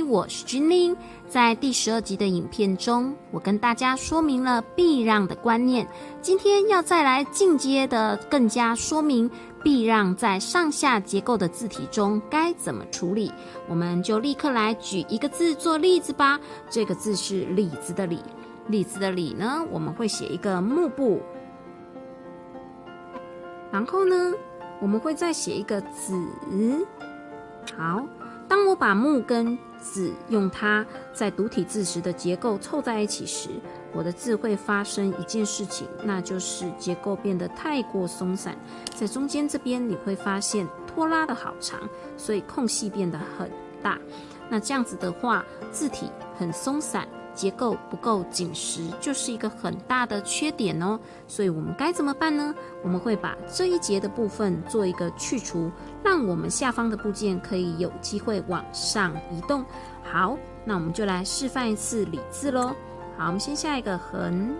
我是君玲。在第12集的影片中，我跟大家说明了避让的观念。今天要再来进阶的更加说明避让在上下结构的字体中该怎么处理。我们就立刻来举一个字做例子吧。这个字是李子的李，李子的李呢，我们会写一个木部，然后呢，我们会再写一个子。好，当我把木跟子用它在独体字时的结构凑在一起时，我的字会发生一件事情，那就是结构变得太过松散，在中间这边你会发现拖拉的好长，所以空隙变得很大。那这样子的话，字体很松散，结构不够紧实，就是一个很大的缺点哦。所以我们该怎么办呢？我们会把这一节的部分做一个去除，让我们下方的部件可以有机会往上移动。好，那我们就来示范一次李字咯。好，我们先下一个横，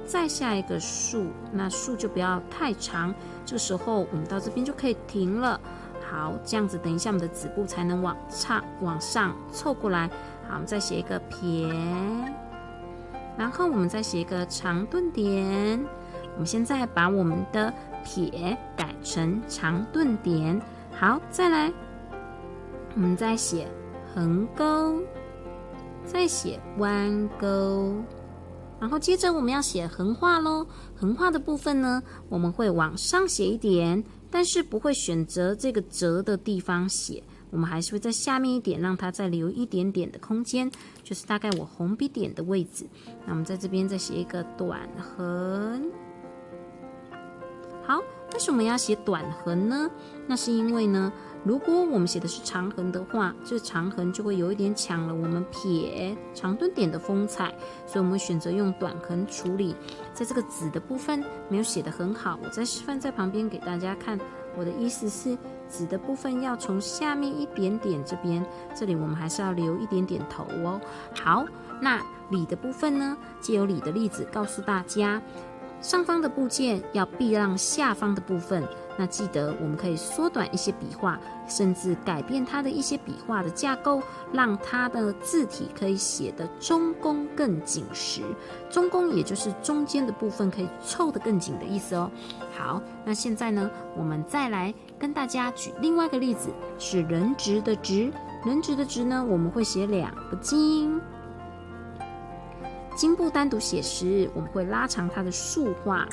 再下一个竖，那竖就不要太长，这个时候我们到这边就可以停了。好，这样子等一下我们的子部才能往上凑过来。好，我们再写一个撇，然后我们再写一个长顿点。我们现在把我们的撇改成长顿点。好，再来，我们再写横钩，再写弯钩，然后接着我们要写横画咯。横画的部分呢，我们会往上写一点，但是不会选择这个折的地方写，我们还是会在下面一点，让它再留一点点的空间，就是大概我红笔点的位置。那我们在这边再写一个短横。好，为什么要写短横呢？那是因为呢，如果我们写的是长横的话，这长横就会有一点抢了我们撇长顿点的风采，所以我们会选择用短横处理。在这个子的部分没有写得很好，我再示范在旁边给大家看。我的意思是，子的部分要从下面一点点这里我们还是要留一点点头哦。好，那李的部分呢，借由李的例子告诉大家，上方的部件要避让下方的部分。那记得我们可以缩短一些笔画，甚至改变它的一些笔画的架构，让它的字体可以写得中宫更紧实。中宫也就是中间的部分可以凑得更紧的意思哦。好，那现在呢，我们再来跟大家举另外一个例子，是人直的直。人直的直呢，我们会写2个金。金部单独写时，我们会拉长它的竖画，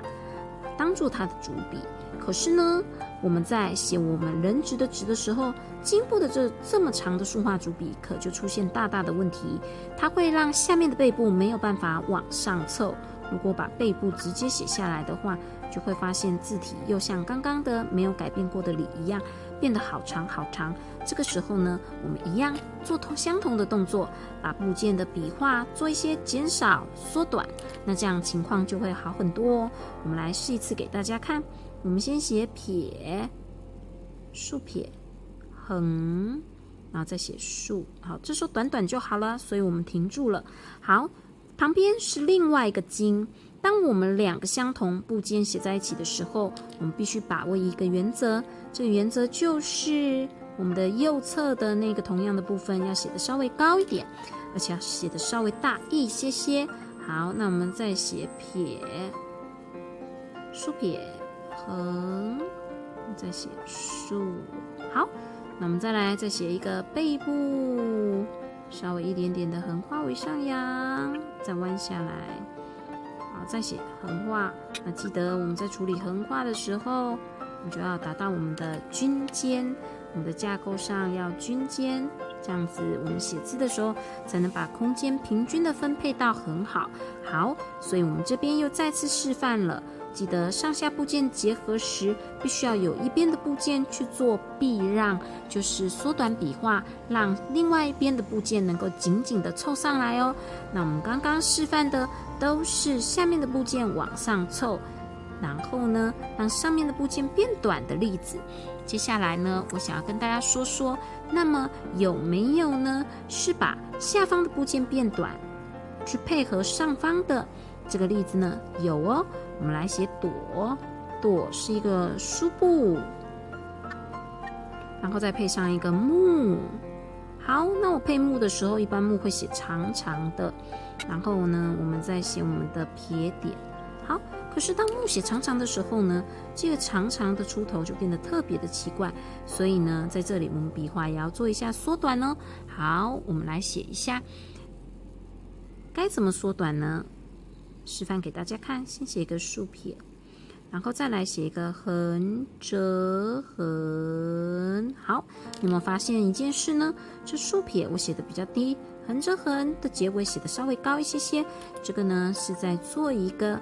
当做它的主笔。可是呢，我们在写我们人直的直的时候，金部的这么长的竖画主笔可就出现大大的问题，它会让下面的背部没有办法往上凑。如果把背部直接写下来的话，就会发现字体又像刚刚的没有改变过的李一样，变得好长好长。这个时候呢，我们一样做相同的动作，把部件的笔画做一些减少缩短，那这样情况就会好很多哦。我们来试一次给大家看。我们先写撇，竖撇，横，然后再写竖。好，这时候短短就好了，所以我们停住了。好，旁边是另外一个金。当我们2个相同部件写在一起的时候，我们必须把握一个原则，这个原则就是我们的右侧的那个同样的部分要写得稍微高一点，而且要写得稍微大一些些。好，那我们再写撇，竖撇，横，再写竖。好，那我们再写一个背部，稍微一点点的横画为上扬，再弯下来。好，再写横画。那记得我们在处理横画的时候，我们就要达到我们的均尖，我们的架构上要均尖，这样子我们写字的时候才能把空间平均的分配到很好。好，所以我们这边又再次示范了。记得上下部件结合时，必须要有一边的部件去做避让，就是缩短笔画，让另外一边的部件能够紧紧的凑上来哦。那我们刚刚示范的都是下面的部件往上凑，然后呢，让上面的部件变短的例子。接下来呢，我想要跟大家说说，那么有没有呢，是把下方的部件变短，去配合上方的这个例子呢？有哦。我们来写朵，朵是一个书部，然后再配上一个木。好，那我配木的时候，一般木会写长长的，然后呢，我们再写我们的撇点。好，可是当木写长长的时候呢，这个长长的出头就变得特别的奇怪，所以呢，在这里我们笔画也要做一下缩短哦。好，我们来写一下，该怎么缩短呢？示范给大家看，先写一个竖撇，然后再来写一个横折横。好，有没有发现一件事呢？这竖撇我写的比较低，横折横的结尾写的稍微高一些些。这个呢是在做一个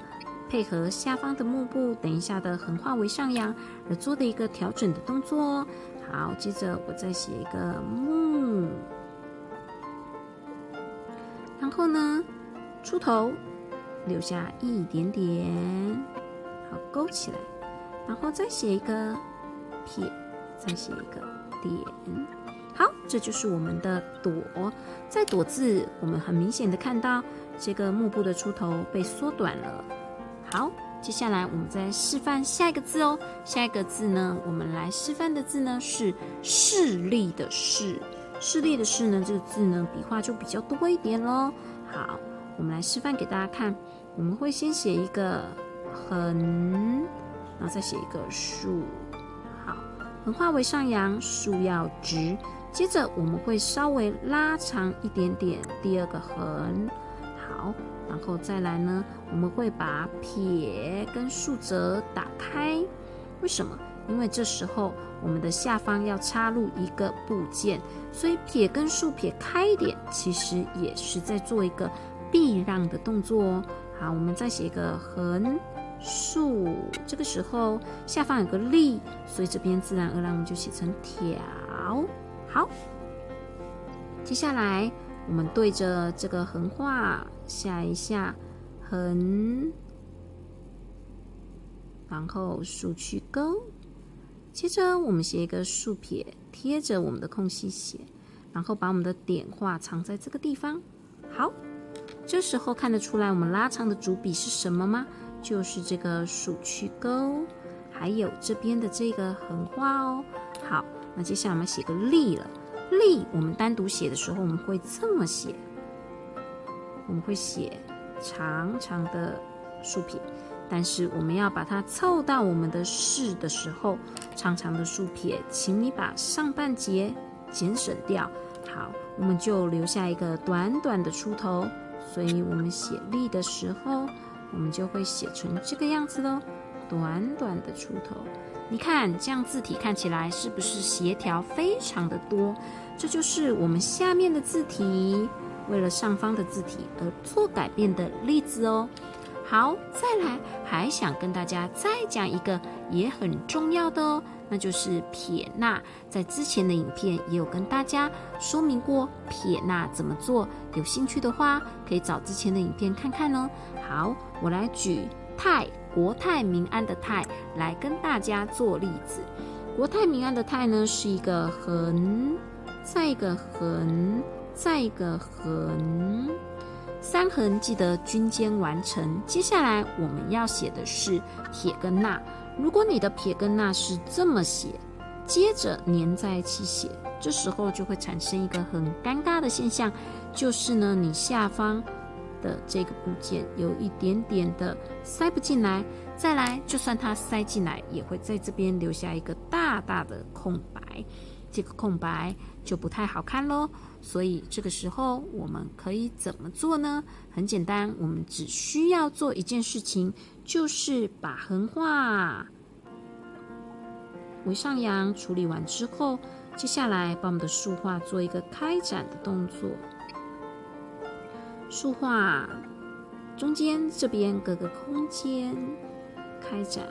配合下方的幕布，等一下的横画为上扬而做的一个调整的动作哦。好，接着我再写一个木，然后呢出头留下一点点，好勾起来，然后再写一个撇，再写一个点。好，这就是我们的朵。在朵字，我们很明显的看到这个幕布的出头被缩短了。好，接下来我们再示范下一个字哦。下一个字呢，我们来示范的字呢是势利的势。势利的势呢，这个字呢笔画就比较多一点咯。好，我们来示范给大家看。我们会先写一个横，然后再写一个竖。好，横画为上扬，竖要直。接着我们会稍微拉长一点点第二个横。好，然后再来呢，我们会把撇跟竖折打开。为什么？因为这时候我们的下方要插入一个部件，所以撇跟竖撇开一点，其实也是在做一个避让的动作哦。好，我们再写一个横竖，这个时候下方有个利，所以这边自然而然我们就写成条。好，接下来我们对着这个横画下一下横，然后竖去勾，接着我们写一个竖撇，贴着我们的空隙写，然后把我们的点画藏在这个地方。好，这时候看得出来我们拉长的主笔是什么吗？就是这个竖去勾，还有这边的这个横画哦。好，那接下来我们写个利了。利我们单独写的时候，我们会这么写，我们会写长长的竖撇，但是我们要把它凑到我们的势的时候，长长的竖撇，请你把上半截减省掉。好，我们就留下一个短短的出头，所以我们写利的时候，我们就会写成这个样子咯，短短的出头。你看这样字体看起来是不是协调非常的多？这就是我们下面的字体为了上方的字体而做改变的例子哦。好，再来还想跟大家再讲一个也很重要的哦，那就是撇捺。在之前的影片也有跟大家说明过撇捺怎么做，有兴趣的话可以找之前的影片看看哦。好，我来举泰，国泰民安的泰来跟大家做例子。国泰民安的泰呢是一个横，再一个横，再一个横，三横记得均间完成。接下来我们要写的是撇跟捺。如果你的撇跟捺是这么写，接着粘在一起写，这时候就会产生一个很尴尬的现象，就是呢你下方的这个部件有一点点的塞不进来，再来就算它塞进来，也会在这边留下一个大大的空白，这个空白就不太好看咯。所以这个时候我们可以怎么做呢？很简单，我们只需要做一件事情，就是把横画为上扬处理完之后，接下来把我们的竖画做一个开展的动作。竖画中间这边隔个空间开展，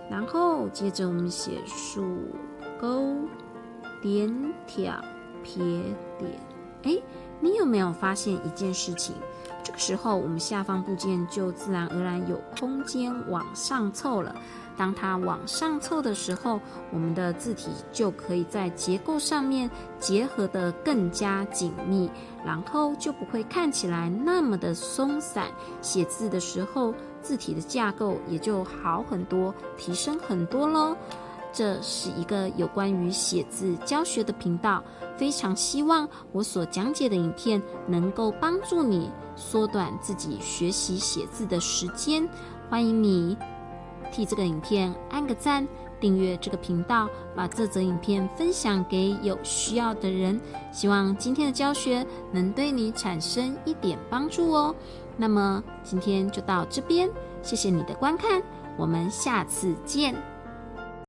然后接着我们写竖勾点挑撇点。你有没有发现一件事情？这个时候我们下方部件就自然而然有空间往上凑了。当它往上凑的时候，我们的字体就可以在结构上面结合得更加紧密，然后就不会看起来那么的松散，写字的时候字体的架构也就好很多，提升很多咯。这是一个有关于写字教学的频道，非常希望我所讲解的影片能够帮助你缩短自己学习写字的时间。欢迎你替这个影片按个赞，订阅这个频道，把这则影片分享给有需要的人。希望今天的教学能对你产生一点帮助哦。那么今天就到这边，谢谢你的观看，我们下次见。